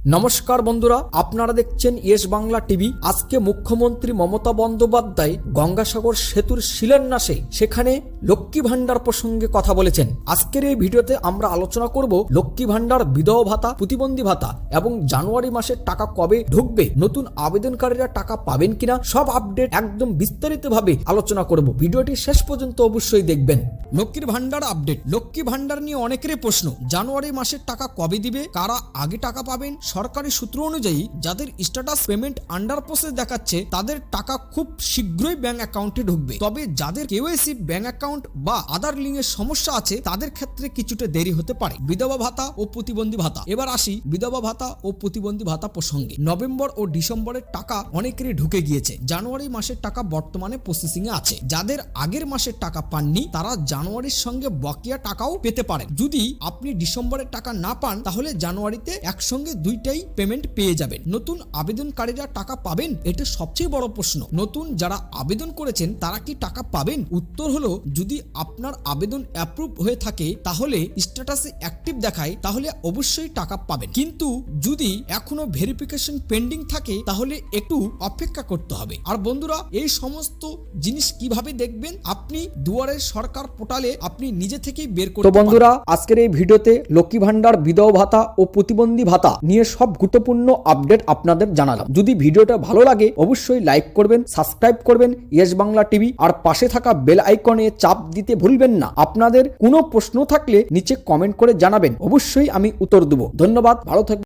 নমস্কার বন্ধুরা, আপনারা দেখছেন ইয়েস বাংলা টিভি। আজকে মুখ্যমন্ত্রী মমতা বন্দ্যোপাধ্যায় গঙ্গাসাগর সেতুর শিলান্যাসে সেখানে লক্ষ্মী ভান্ডার প্রসঙ্গে কথা বলেছেন। আজকের এই ভিডিওতে আমরা আলোচনা করব লক্ষ্মী ভান্ডার, বিধবা ভাতা, প্রতিবন্ধী ভাতা এবং জানুয়ারি মাসের টাকা কবে ঢুকবে, নতুন আবেদনকারীরা টাকা পাবেন কিনা, সব আপডেট একদম বিস্তারিতভাবে আলোচনা করব। ভিডিওটি শেষ পর্যন্ত অবশ্যই দেখবেন। লক্ষ্মীর ভান্ডার আপডেট। লক্ষ্মী ভান্ডার নিয়ে অনেকেরই প্রশ্ন, জানুয়ারি মাসের টাকা কবে দিবে, কারা আগে টাকা পাবেন। সরকারি সূত্র অনুযায়ী যাদের স্ট্যাটাস পেমেন্ট আন্ডার প্রসেস দেখাচ্ছে তাদের টাকা খুব শীঘ্রই ব্যাংক অ্যাকাউন্টে ঢুকবে। তবে যাদের কেওয়াইসি, ব্যাংক অ্যাকাউন্ট বা আধার লিঙ্কের সমস্যা আছে তাদের ক্ষেত্রে কিছুটা দেরি হতে পারে। বিধবা ভাতা ও প্রতিবন্ধী ভাতা। এবার আসি বিধবা ভাতা ও প্রতিবন্ধী ভাতা প্রসঙ্গে। নভেম্বর ও ডিসেম্বরের টাকা অনেকেরই ঢুকে গিয়েছে। জানুয়ারি মাসের টাকা বর্তমানে প্রসেসিং এ আছে। যাদের আগের মাসের টাকা পাননি তারা জানুয়ারির সঙ্গে বকেয়া টাকাও পেতে পারেন। যদি আপনি ডিসেম্বরের টাকা না পান তাহলে জানুয়ারিতে একসঙ্গে দুইটাই পেমেন্ট পেয়ে যাবেন। নতুন আবেদনকারীরা টাকা পাবেন, এটা সবচেয়ে বড় প্রশ্ন। নতুন যারা আবেদন করেছেন তারা কি টাকা পাবেন? উত্তর হলো, যদি আপনার আবেদন অ্যাপ্রুভ হয়ে থাকে তাহলে স্ট্যাটাসে অ্যাক্টিভ দেখায় তাহলে অবশ্যই টাকা পাবেন। কিন্তু যদি এখনো ভেরিফিকেশন পেন্ডিং থাকে তাহলে একটু অপেক্ষা করতে হবে। আর বন্ধুরা, এই সমস্ত জিনিস কিভাবে দেখবেন? আপনি দুয়ারের সরকার পোর্টালে আপনি নিজে থেকেই বের করতে পারবেন। তো বন্ধুরা, আজকের এই ভিডিওতে লক্ষ্মী ভান্ডার, বিধবা ভাতা ও প্রতিবন্ধী ভাতা নিয়ে সব গুরুত্বপূর্ণ আপডেট আপনাদের জানালাম। যদি ভিডিওটা ভালো লাগে অবশ্যই লাইক করবেন, সাবস্ক্রাইব করবেন ইয়েস বাংলা টিভি, আর পাশে থাকা বেল আইকনে চাপ দিতে ভুলবেন না। আপনাদের কোনো প্রশ্ন থাকলে নিচে কমেন্ট করে জানাবেন, অবশ্যই আমি উত্তর দেব। ধন্যবাদ, ভালো থাকবেন।